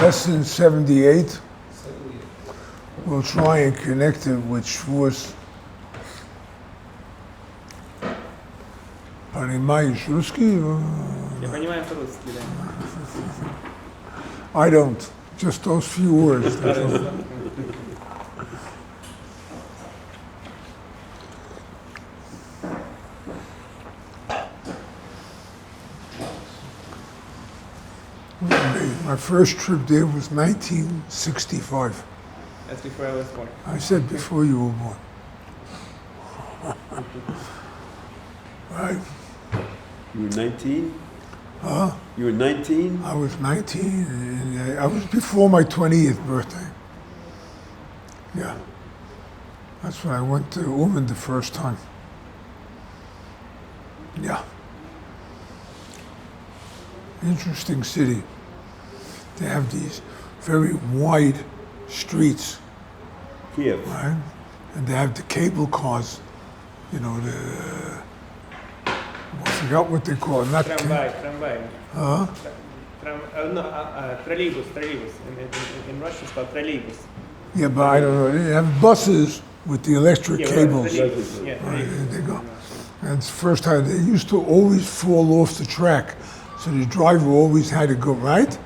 Lesson 78. We'll try and connect it with Shavuos. Понимаешь русский? Я понимаю по-русски, да. I don't. Just those few words. That's all. My first trip there was 1965. That's before I was born. I said before you were born. Right? You were 19? Huh? You were 19? I was 19, and I was before my 20th birthday. Yeah. That's when I went to Uman the first time. Yeah. Interesting city. They have these very wide streets, Kiev. right? And they have the cable cars, you know, I forgot what they call it. Not Tramvay. Huh? Троллейбус. In Russian it's called троллейбус. Yeah, but I don't know. They have buses with the electric cables. Yeah, Right, there they go. And it's the first time they used to always fall off the track. So the driver always had to go, right?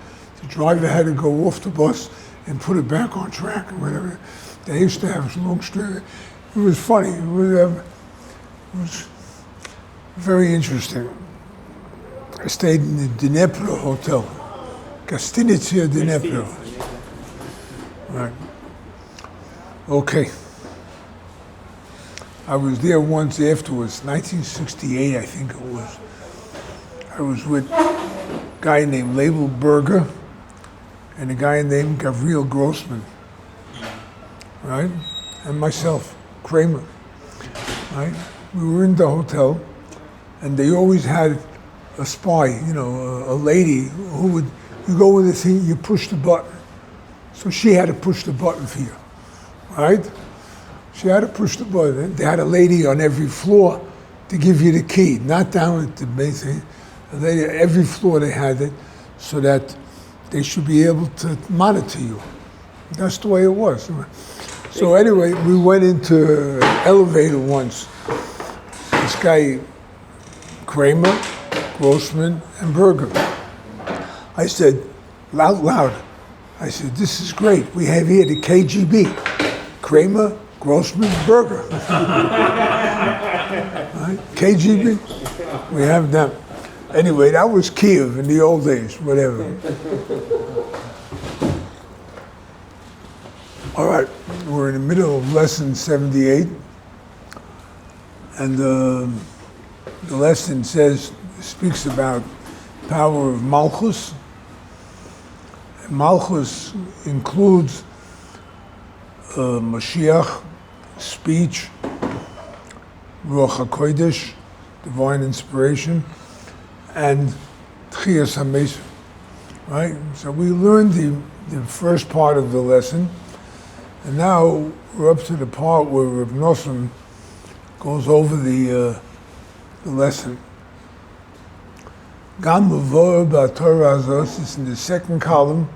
The driver had to go off the bus and put it back on track or whatever. They used to have long straight. It was funny. It was very interesting. I stayed in the Dnepro Hotel. Gostinitsia Dnepro. Right. Okay. I was there once afterwards, 1968, I think it was. I was with a guy named Label Berger and a guy named Gavril Grossman, right? And myself, Kramer, right? We were in the hotel, and they always had a spy, you know, a lady who would, you go with the thing, you push the button. So she had to push the button for you, right? She had to push the button. They had a lady on every floor to give you the key, not down at the main thing. Every floor they had it so that they should be able to monitor you. That's the way it was. So anyway, we went into an elevator once. This guy, Kramer, Grossman, and Berger. I said, loud, I said, this is great. We have here the KGB. Kramer, Grossman, Berger. Right? KGB, we have them. Anyway, that was Kiev in the old days, whatever. All right, we're in the middle of lesson 78. And the lesson speaks about power of Malchus. And Malchus includes Mashiach, speech, Ruach HaKodesh, divine inspiration, and Tchias HaMesim, right? So we learned the first part of the lesson, and now we're up to the part where Reb Nosson goes over the lesson. Gam Mavor B'Torah Azos is in the second column.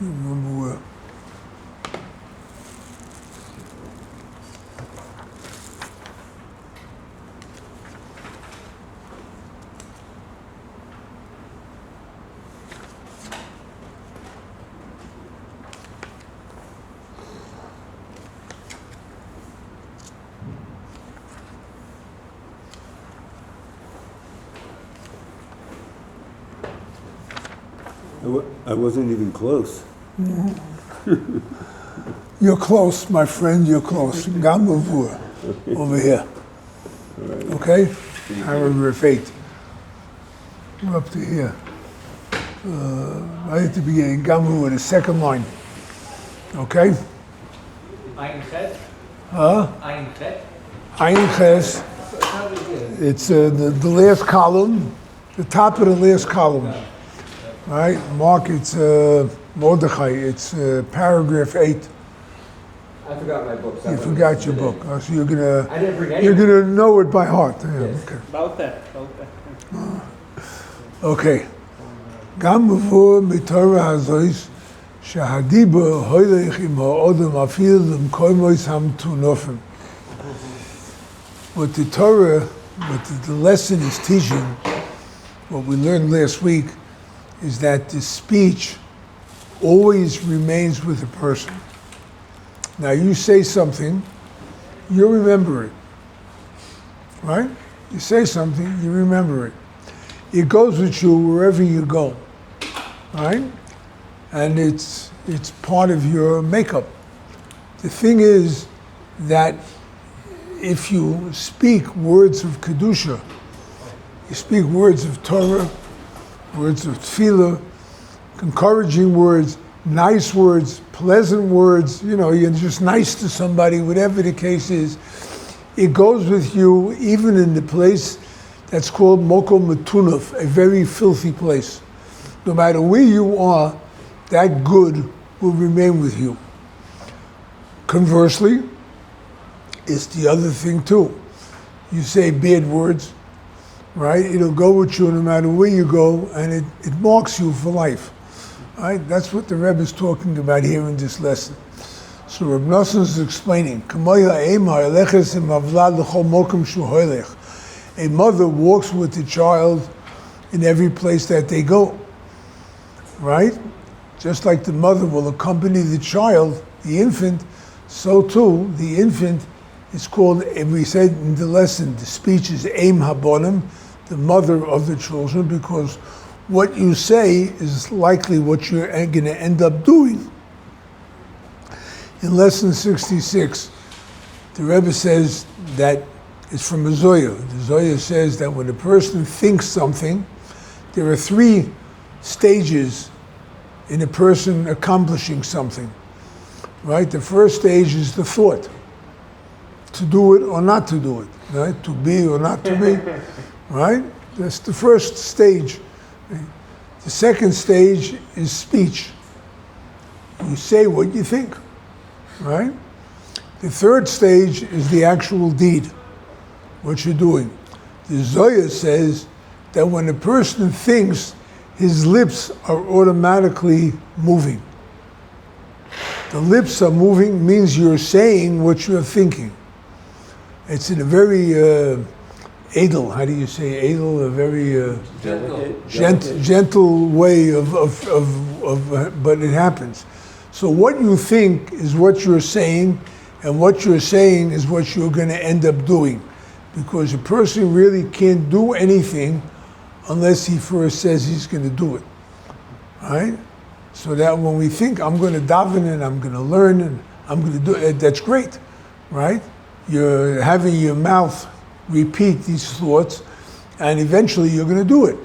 Remember where? I wasn't even close. You're close, my friend, you're close. Gam Mavur, over here. Right. Okay? Paragraph 8. We're up to here. Right at the beginning, Gam Mavur, the second line. Okay? Ein Chet? Huh? Ein Chet? Ayin Ches. It's the last column, the top of the last column. Right? Mark, it's Mordechai, it's paragraph 8. I forgot my book. You forgot your book. Oh, so I didn't bring you're any. gonna know it by heart. Yeah, Yes. okay. About that. Okay. גם מבוא מתורה הזויס, שהדיבור הולך עם האודם אפילו למקומות המטונפים. What the Torah, what the lesson is teaching, what we learned last week, is that the speech always remains with the person. Now you say something, you remember it, right? You say something, you remember it. It goes with you wherever you go, right? And it's part of your makeup. The thing is that if you speak words of Kedusha, you speak words of Torah, words of Tefillah, encouraging words, nice words, pleasant words, you're just nice to somebody, whatever the case is, it goes with you even in the place that's called Mokom Metunuf, a very filthy place. No matter where you are, that good will remain with you. Conversely, it's the other thing too. You say bad words, right? It'll go with you no matter where you go, and it marks you for life, right? That's what the Rebbe is talking about here in this lesson. So Reb Nosson is explaining, a mother walks with the child in every place that they go, right? Just like the mother will accompany the child, the infant, so too the infant is called, we said in the lesson, the speech is Eim Habonim, the mother of the children, because what you say is likely what you're going to end up doing. In lesson 66, the Rebbe says that it's from a Zoya. The Zoya says that when a person thinks something, there are 3 stages in a person accomplishing something, right? The first stage is the thought, to do it or not to do it, right? To be or not to be, right? That's the first stage. The second stage is speech. You say what you think, right? The third stage is the actual deed, what you're doing. The Zoya says that when a person thinks, his lips are automatically moving. The lips are moving means you're saying what you're thinking. It's in a very edel, how do you say edel? A very gentle way but it happens. So what you think is what you're saying, and what you're saying is what you're going to end up doing. Because a person really can't do anything unless he first says he's going to do it, right? So that when we think, I'm going to daven and I'm going to learn and I'm going to do it, that's great, right? You're having your mouth repeat these thoughts, and eventually you're going to do it.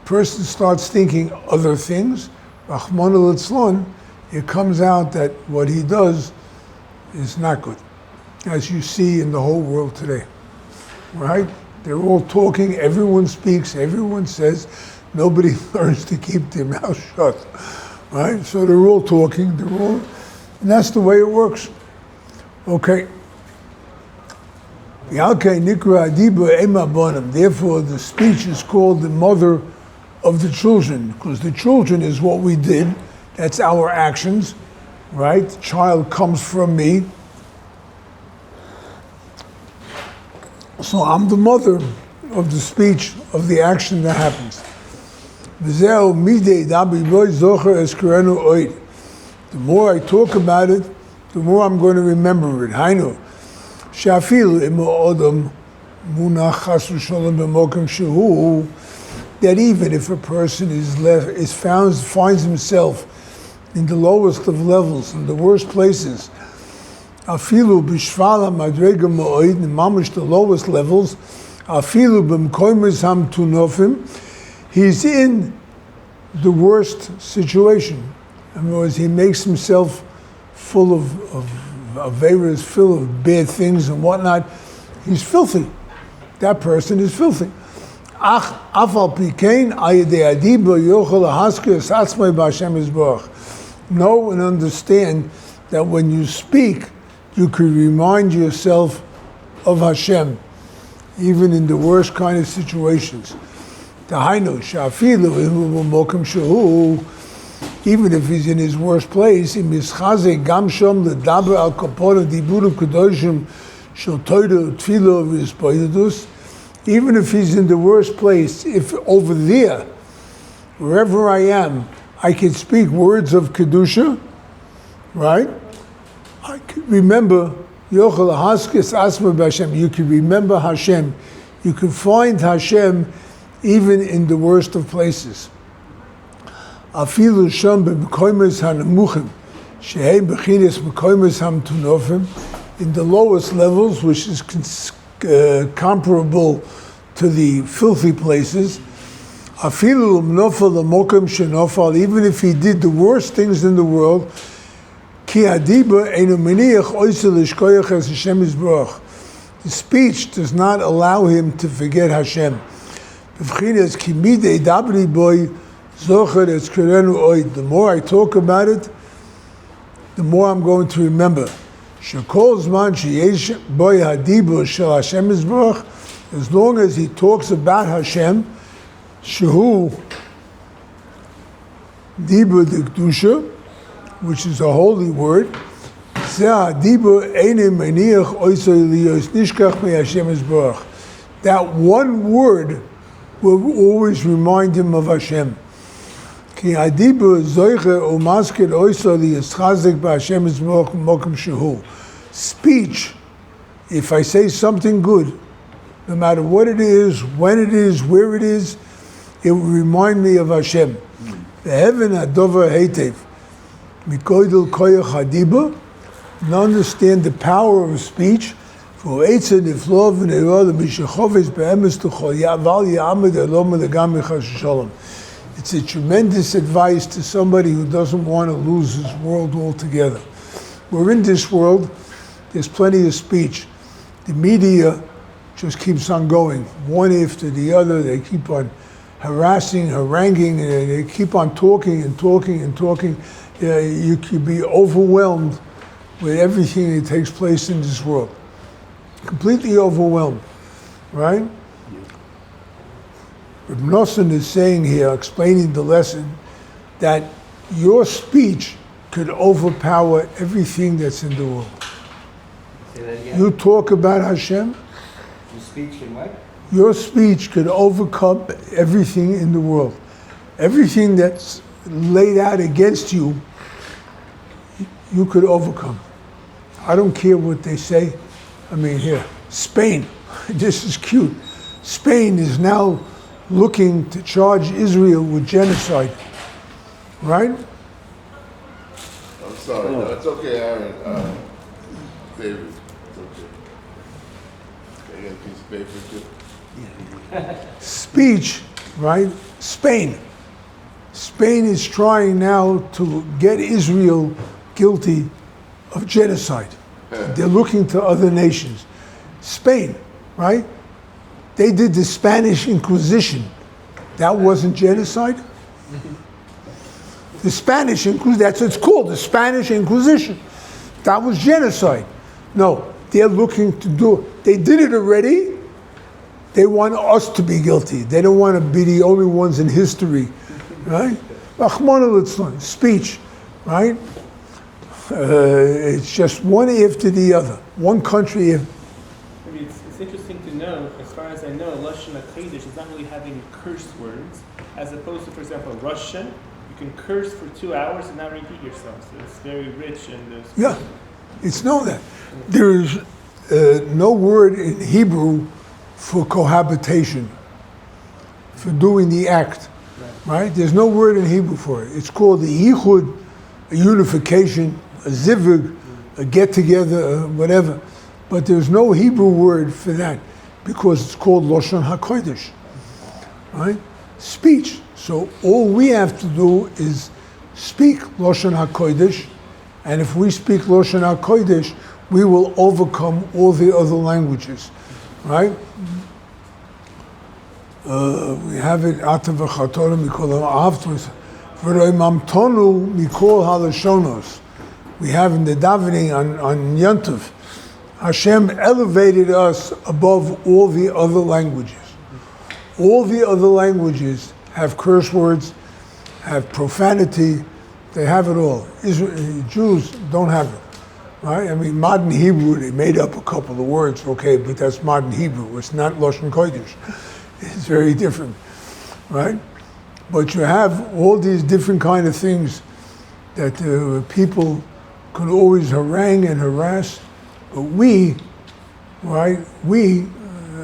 Person starts thinking other things, Rahman al-Itzlon, it comes out that what he does is not good, as you see in the whole world today, right? They're all talking, everyone speaks, everyone says, nobody learns to keep their mouth shut, right? So they're all talking, and that's the way it works. Okay. Therefore, the speech is called the mother of the children, because the children is what we did, that's our actions, right? The child comes from me. So I'm the mother of the speech, of the action that happens. The more I talk about it, the more I'm going to remember it. Hainu, that even if a person finds himself in the lowest of levels, in the worst places, afilu b'shvala madrega mo'id, mamish the lowest levels, afilu b'mkoymes hamtunofim, he's in the worst situation. In other words, he makes himself full of averas, full of bad things and whatnot. He's filthy. That person is filthy. Know and understand that when you speak, you could remind yourself of Hashem, even in the worst kind of situations. Tahainu, Shafilu, Mokum Shehu, even if he's in his worst place, in Mischaze, Gamshom, the Daber al Kapora, Diburu Kedoshim, Shel Toidu, Tfilo, Vispoidus, even if he's in the worst place, if over there, wherever I am, I can speak words of Kedusha, right? I can remember, Yochel Haskes Asma B'Hashem, you can remember Hashem, you can find Hashem even in the worst of places. Afilu Sham B'Mekoymes HaNemuchim, Shehei B'Chines Mekoymes HaMtunofim, in the lowest levels, which is comparable to the filthy places. Afilu Nofal L'Mokim Shenofal, even if he did the worst things in the world, Ki Hadiba Einu Meniach Oisel Ishkoyach Es Hashem Yisborach. The speech does not allow him to forget Hashem. B'Chines Ki Midei Dabri Boy Zocher Es Kerenu Oid. The more I talk about it, the more I'm going to remember. Shekol Zman Sheyesh Boy Hadiba Shel Hashem Yisborach. As long as he talks about Hashem, Shehu Dibur de Kedusha, which is a holy word, that one word will always remind him of Hashem. Speech, if I say something good, no matter what it is, when it is, where it is, it will remind me of Hashem. And understand the power of speech. It's a tremendous advice to somebody who doesn't want to lose his world altogether. We're in this world, there's plenty of speech. The media just keeps on going, one after the other. They keep on harassing, haranguing, and they keep on talking and talking and talking. You could be overwhelmed with everything that takes place in this world. Completely overwhelmed, right? Reb Nosson is saying here, explaining the lesson, that your speech could overpower everything that's in the world. Say that again. You talk about Hashem, Your speech can what? your speech could overcome everything in the world. Everything that's laid out against you, you could overcome. I don't care what they say. I mean, here, Spain, this is cute. Spain is now looking to charge Israel with genocide, right? I'm sorry, no, it's okay, Aaron. David, it's okay. Can I get a piece of paper too? Speech, right? Spain. Spain is trying now to get Israel guilty of genocide. They're looking to other nations. Spain, right? They did the Spanish Inquisition. That wasn't genocide? The Spanish Inquisition, that's what it's called, the Spanish Inquisition. That was genocide. No, they're looking to do it. They did it already. They want us to be guilty. They don't want to be the only ones in history, right? Rahman al-Islam, speech, right? It's just one after the other. One country. I mean, it's interesting to know, as far as I know, Lashon HaKodesh is not really having curse words, as opposed to, for example, Russian. You can curse for 2 hours and not repeat yourself. So it's very rich and Yeah, it's know that. There's no word in Hebrew for cohabitation, for doing the act, right? There's no word in Hebrew for it. It's called the yichud, a unification, a zivug, a get-together, whatever. But there's no Hebrew word for that because it's called Lashon HaKodesh, right? Speech. So all we have to do is speak Lashon HaKodesh, and if we speak Lashon HaKodesh, we will overcome all the other languages, right? We have it, Ata v'chatonu mikol ha'avtos, v'roimamtonu mikol halashonos. We have in the davening on Yontif, Hashem elevated us above all the other languages. All the other languages have curse words, have profanity, they have it all. Jews don't have it, right? I mean, modern Hebrew, they made up a couple of words, okay, but that's modern Hebrew. It's not Lashon Kodesh. It's very different, right? But you have all these different kind of things that people could always harangue and harass, but we, right, we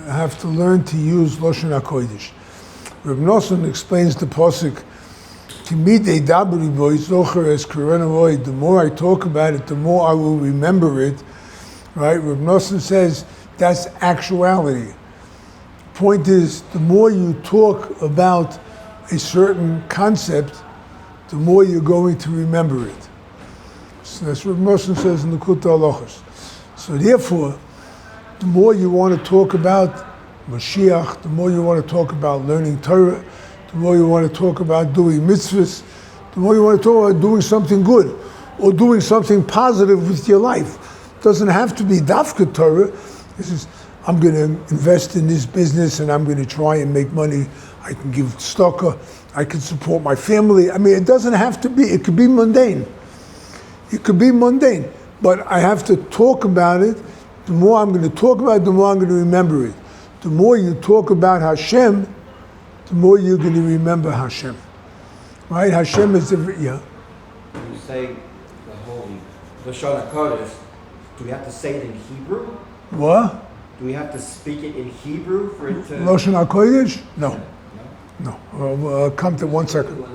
have to learn to use Lashon HaKodesh. Reb Nosson explains the pasuk, the more I talk about it, the more I will remember it, right? Reb Nosson says that's actuality. Point is, the more you talk about a certain concept, the more you're going to remember it. So that's what Nosson says in the Likutey Halachos. So therefore, the more you want to talk about Mashiach, the more you want to talk about learning Torah, the more you want to talk about doing mitzvahs, the more you want to talk about doing something good or doing something positive with your life. It doesn't have to be dafka Torah. This is, I'm going to invest in this business and I'm going to try and make money. I can give tzedakah. I can support my family. I mean, it doesn't have to be. It could be mundane. It could be mundane. But I have to talk about it. The more I'm going to talk about it, the more I'm going to remember it. The more you talk about Hashem, the more you're going to remember Hashem. Right? Hashem is the... Yeah. When you say the holy Lashon HaKodesh, do we have to say it in Hebrew? What? Do we have to speak it in Hebrew for it to... Lashon HaKodesh? No. No? No. Come to 1 second.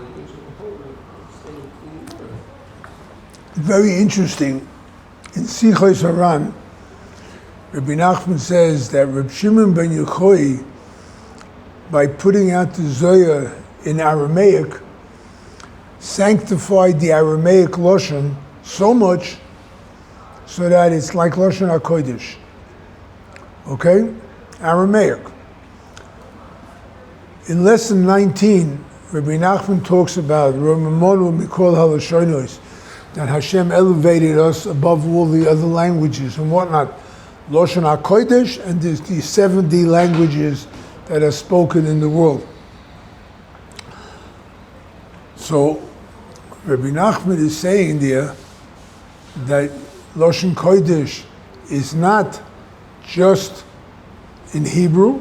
Very interesting. In Sichos Haran, Rabbi Nachman says that Reb Shimon ben Yochai, by putting out the Zohar in Aramaic, sanctified the Aramaic Lashon so much so that it's like Lashon HaKodesh. Okay? Aramaic. In lesson 19, Rabbi Nachman talks about Romamonu Mikol HaLashonos, that Hashem elevated us above all the other languages and whatnot. Lashon HaKodesh, and there's these 70 languages that are spoken in the world. So, Rabbi Nachman is saying there that Lashon Kodesh is not just in Hebrew.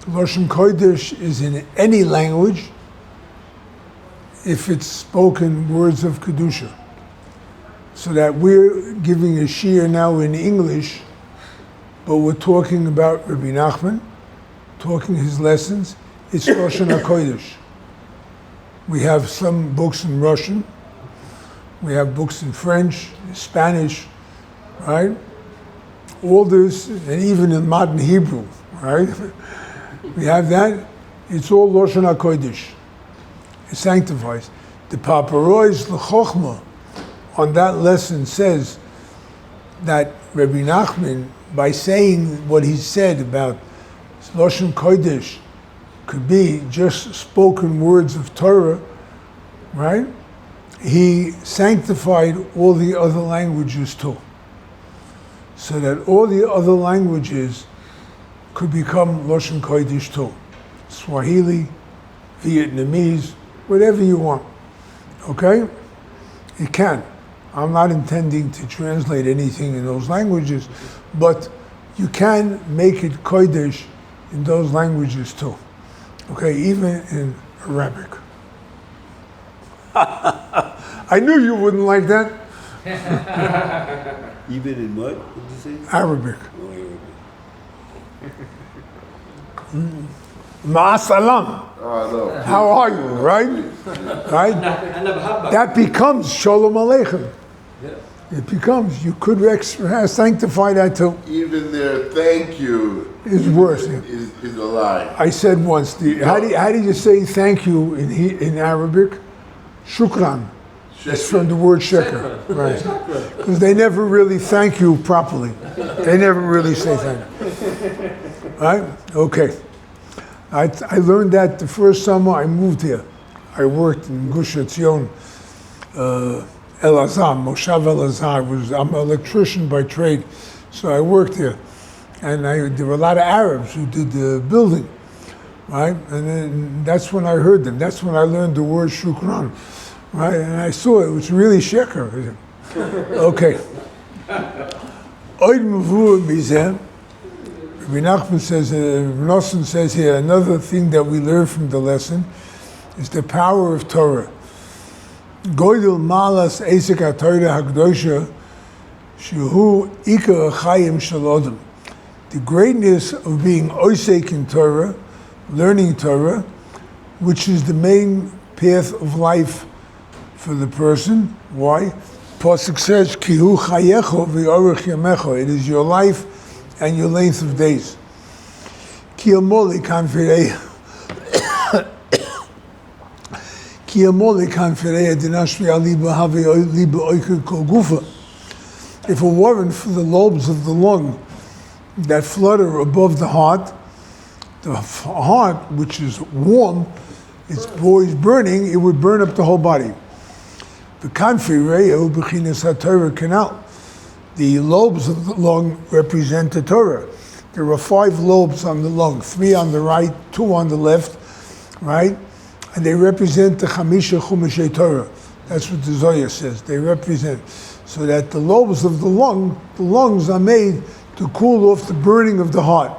Lashon Kodesh is in any language if it's spoken words of Kedusha. So that we're giving a shiur now in English, but we're talking about Rabbi Nachman, talking his lessons. It's Lashon HaKodesh. We have some books in Russian, we have books in French, Spanish, right? All this, and even in modern Hebrew, right? We have that. It's all Lashon HaKodesh. It sanctifies. The Paparois L'Chochma on that lesson says that Rabbi Nachman, by saying what he said about Lashon Kodesh, could be just spoken words of Torah, right? He sanctified all the other languages too. So that all the other languages could become Lashon Kodesh too. Swahili, Vietnamese, whatever you want. Okay? It can. I'm not intending to translate anything in those languages, but you can make it Kodesh in those languages too. Okay, even in Arabic. I knew you wouldn't like that. Even in what? What did you say? Arabic. Oh, Arabic. Ma'asalam. Oh, no. How are you, right? Right? That becomes Shalom Aleichem. It becomes, you could sanctify that too. Even their thank you Is worse. is a lie. I said once, how do you say thank you in Arabic? Shukran. It's from the word sheker, right? Because they never really thank you properly. They never really say thank you. Right? Okay. I learned that the first summer I moved here. I worked in Gush Etzion, El Azam, Moshav El Azam. I'm an electrician by trade, so I worked there. And there were a lot of Arabs who did the building. right? And then that's when I heard them. That's when I learned the word shukran, right? And I saw it was really sheker. Okay. Oid mavur mizeh. Rabbi Nachman says, Nosson says here, another thing that we learn from the lesson is the power of Torah. Goydel malas esek ha-Torah hakdosha shehu ikar chayim shel adam. The greatness of being osek in Torah, learning Torah, which is the main path of life for the person. Why? Pasuk says, Ki hu chayecho v'orech yamecho. It is your life and your length of days. Ki amoli kanfirei Ki amoli kanfirei dinashmi aliba have liba oiker kol gufa. If it weren't for the lobes of the lung that flutter above the heart, which is warm, it's always burning, it would burn up the whole body. The kanfirei b'chinas ha-Torah canal. The lobes of the lung represent the Torah. There are 5 lobes on the lung, 3 on the right, 2 on the left, right? And they represent the Chamisha Chumashei Torah. That's what the Zohar says. They represent. So that the lobes of the lungs are made to cool off the burning of the heart.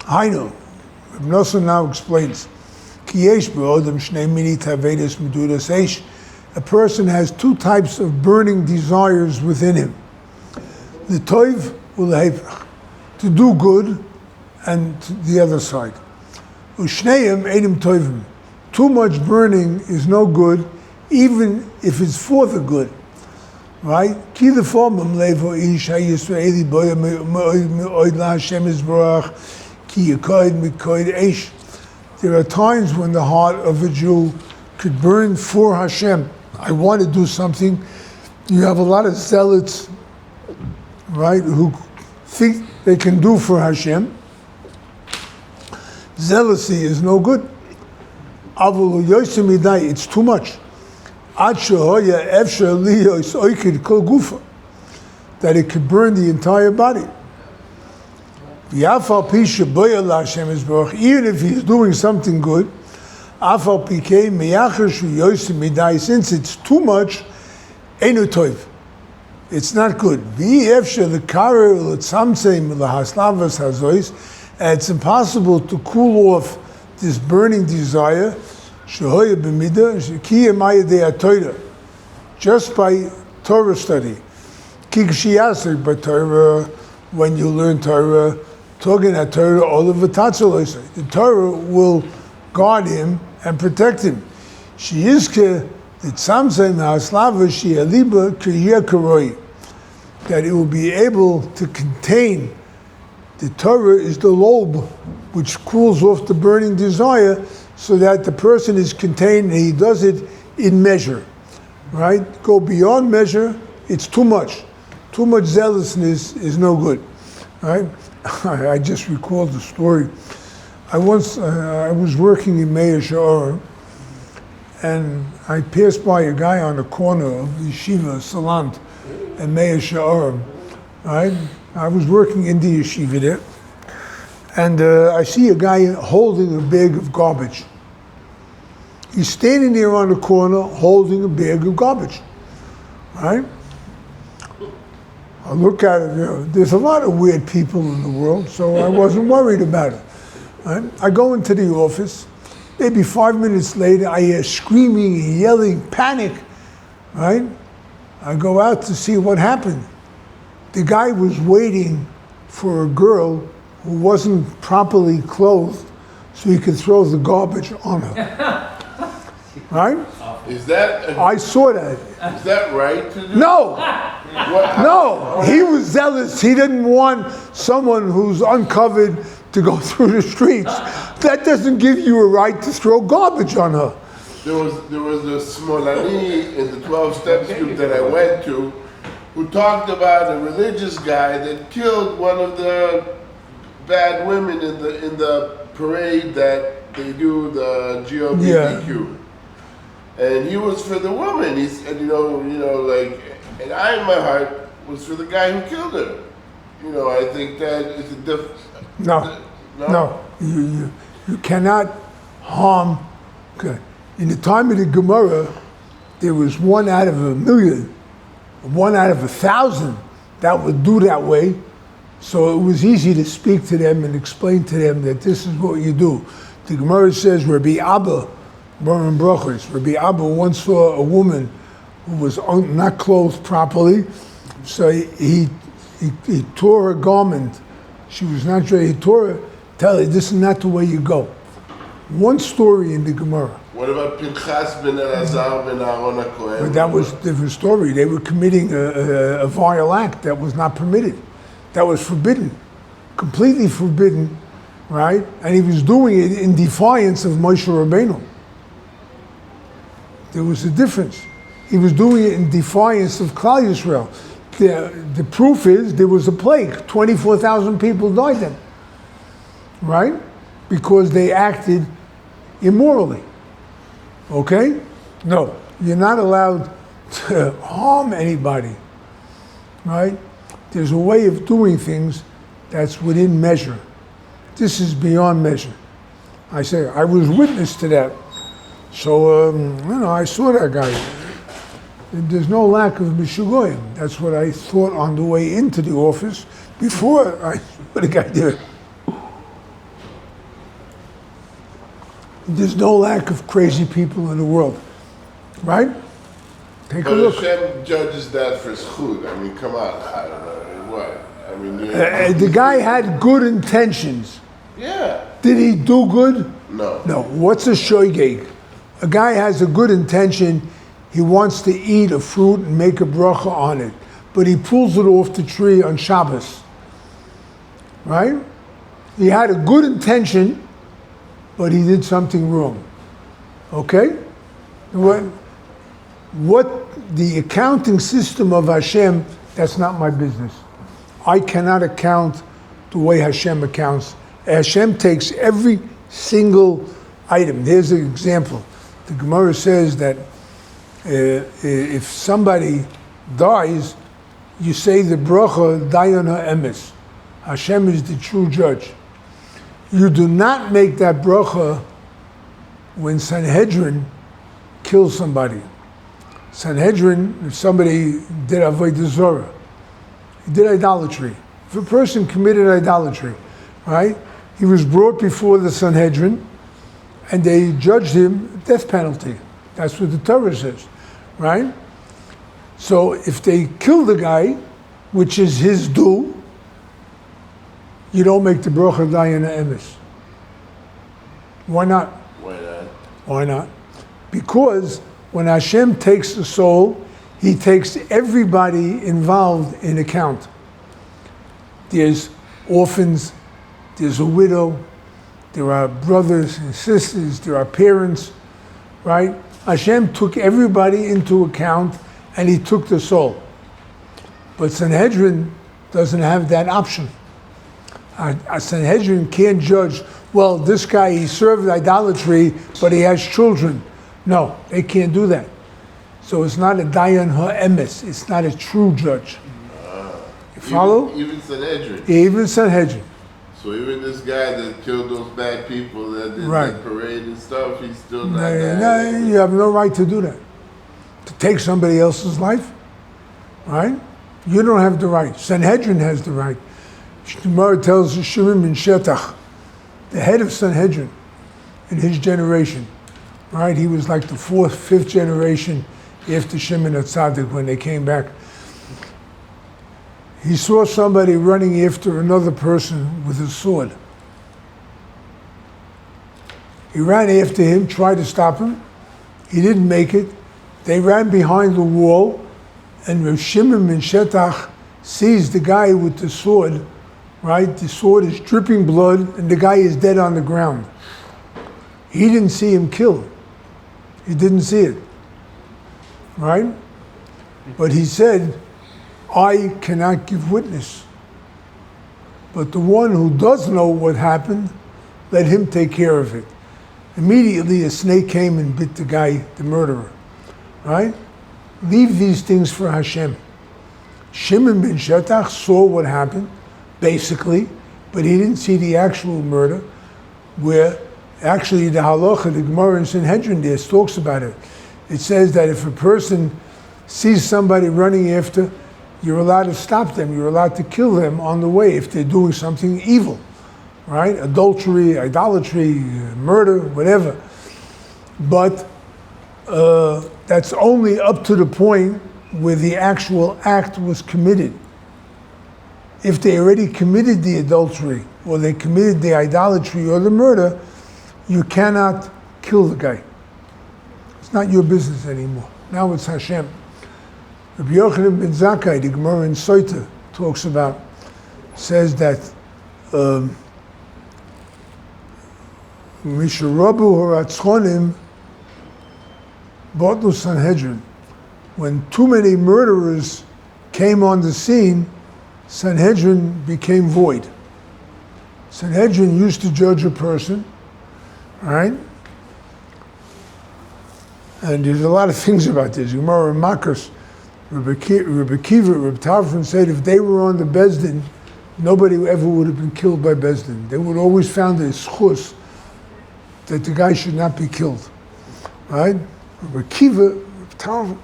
Hainu. Reb Nosson now explains. Ki yesh b'odam shnei mini tavedes medudas eish. A person has 2 types of burning desires within him. The toiv u'lehevach, to do good, and the other side. U'shneim einim toivim. Too much burning is no good, even if it's for the good. Right? Ki lefomim levo ish ha'yisraeli boya me'oid la'Hashem yisborach ki yakoid mikoid eish. There are times when the heart of a Jew could burn for Hashem. I want to do something. You have a lot of zealots, right, who think they can do for Hashem. Zealousy is no good. It's too much. That it could burn the entire body. Even if he's doing something good, since it's too much, it's not good. And it's impossible to cool off this burning desire just by Torah study. By Torah, when you learn Torah, talking at Torah, all of the Torah will guard him and protect him. That it will be able to contain. The Torah is the lobe which cools off the burning desire, so that the person is contained and he does it in measure. Right? Go beyond measure, it's too much. Too much zealousness is no good. Right? I just recalled the story. I was working in Meir Sha'or, and I passed by a guy on the corner of the yeshiva Salant and Meir Sha'or. Right? I was working in the yeshiva there, and I see a guy holding a bag of garbage. He's standing there on the corner holding a bag of garbage. Right? I look at it, there's a lot of weird people in the world, so I wasn't worried about it. Right? I go into the office. Maybe 5 minutes later, I hear screaming and yelling, panic. Right? I go out to see what happened. The guy was waiting for a girl who wasn't properly clothed so he could throw the garbage on her. Right? I saw that. Is that right to do? No! No! He was zealous. He didn't want someone who's uncovered to go through the streets. That doesn't give you a right to throw garbage on her. There was a Smolani in the 12 Steps group that I went to who talked about a religious guy that killed one of the bad women in the parade that they do, the GLBTQ. Yeah. And he was for the woman. He said, and I in my heart was for the guy who killed her. I think that it's a different. No. You cannot harm. Okay. In the time of the Gemara, there was 1 out of 1,000,000, 1 out of 1,000 that would do that way. So it was easy to speak to them and explain to them that this is what you do. The Gemara says, Rabbi Abba, Rabbi Abba once saw a woman who was not clothed properly, so he tore her garment. She was not sure. He tore her. Tell her, this is not the way you go. One story in the Gemara. What about Pinchas ben Elazar ben Aaron HaKohen? But that was a different story. They were committing a vile act that was not permitted. That was forbidden. Completely forbidden, right? And he was doing it in defiance of Moshe Rabbeinu. There was a difference. He was doing it in defiance of Klal Yisrael. The proof is there was a plague. 24,000 people died then, right? Because they acted immorally. Okay? No, you're not allowed to harm anybody, right? There's a way of doing things that's within measure. This is beyond measure. I say, I was witness to that. So, I saw that guy. There's no lack of mishugoyim. That's what I thought on the way into the office before I saw the guy there. There's no lack of crazy people in the world, right? Take a But look. Hashem judges that for schut. I mean, come on. I don't know. What? I mean, The guy had good intentions. Yeah. Did he do good? No. No. What's a shoygeg? A guy has a good intention. He wants to eat a fruit and make a bracha on it, but he pulls it off the tree on Shabbos, right? He had a good intention, but he did something wrong. Okay? What the accounting system of Hashem, that's not my business. I cannot account the way Hashem accounts. Hashem takes every single item. Here's an example. The Gemara says that if somebody dies, you say the bracha dayan ha'emes. Hashem is the true judge. You do not make that bracha when Sanhedrin kills somebody. Sanhedrin, if somebody did avodah zarah, he did idolatry. If a person committed idolatry, right, he was brought before the Sanhedrin and they judged him death penalty. That's what the Torah says, right? So if they kill the guy, which is his due, you don't make the bracha dayan ha'emes. Why not? Why not? Why not? Because when Hashem takes the soul, He takes everybody involved in account. There's orphans, there's a widow, there are brothers and sisters, there are parents, right? Hashem took everybody into account and He took the soul. But Sanhedrin doesn't have that option. A Sanhedrin can't judge, well, this guy, he served idolatry, but he has children. No, they can't do that. So it's not a dayan ha'emes. It's not a true judge. You follow? Even Sanhedrin. Even Sanhedrin. So even this guy that killed those bad people that did Right. that parade and stuff, he's still not No, you have no right to do that. To take somebody else's life, right? You don't have the right. Sanhedrin has the right. Gemara tells us Shimon ben Shetach, the head of Sanhedrin in his generation, right? He was like the 4th, 5th generation after Shimon HaTzadik when they came back. He saw somebody running after another person with a sword. He ran after him, tried to stop him. He didn't make it. They ran behind the wall, and Reb Shimon ben Shetach sees the guy with the sword, right? The sword is dripping blood, and the guy is dead on the ground. He didn't see him killed. He didn't see it, right? But he said, I cannot give witness. But the one who does know what happened, let him take care of it. Immediately a snake came and bit the guy, the murderer, right? Leave these things for Hashem. Shimon ben Shetach saw what happened, basically, but he didn't see the actual murder. where actually the halacha, the Gemara in Sanhedrin there talks about it. It says that if a person sees somebody running after, you're allowed to stop them. You're allowed to kill them on the way if they're doing something evil, right? Adultery, idolatry, murder, whatever. But that's only up to the point where the actual act was committed. If they already committed the adultery, or they committed the idolatry or the murder, you cannot kill the guy. It's not your business anymore. Now it's Hashem. Rabbi Yochanan ben Zakkai, the Gemara in Soita, talks about, says that Misharabu Horatzchonim Botlu Sanhedrin. When too many murderers came on the scene, Sanhedrin became void. Sanhedrin used to judge a person, right? And there's a lot of things about this. Gemara in Makos, Rebbe Kiva, Reb Tavron said if they were on the Bezdin, nobody ever would have been killed by Bezdin. They would always found a schus that the guy should not be killed, right? Rebbe Kiva, Reb Tavron,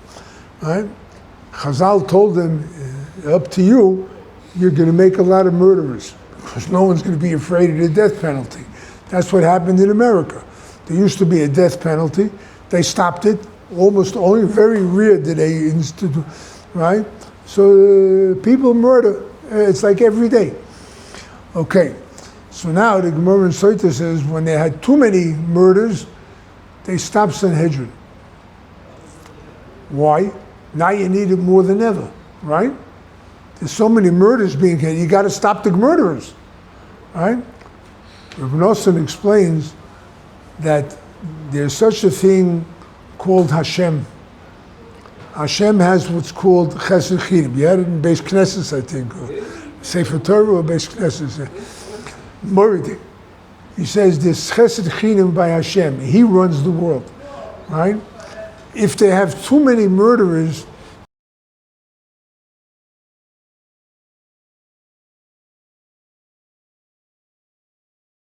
right? Chazal told them, up to you, you're going to make a lot of murderers because no one's going to be afraid of the death penalty. That's what happened in America. There used to be a death penalty. They stopped it. Almost only very rare did they institute, right? So people murder. It's like every day. Okay. So now the Gemara in Soita says when they had too many murders, they stopped Sanhedrin. Why? Now you need it more than ever, right? There's so many murders being committed. You got to stop the murderers, right? Reb Nosson explains that there's such a thing called Hashem. Hashem has what's called Chesed Chinim. You had it in Beis Knesset, I think, or Sefer Torah or Beis Knesset. Moridi. He says there's Chesed Chinim by Hashem. He runs the world, right? If they have too many murderers,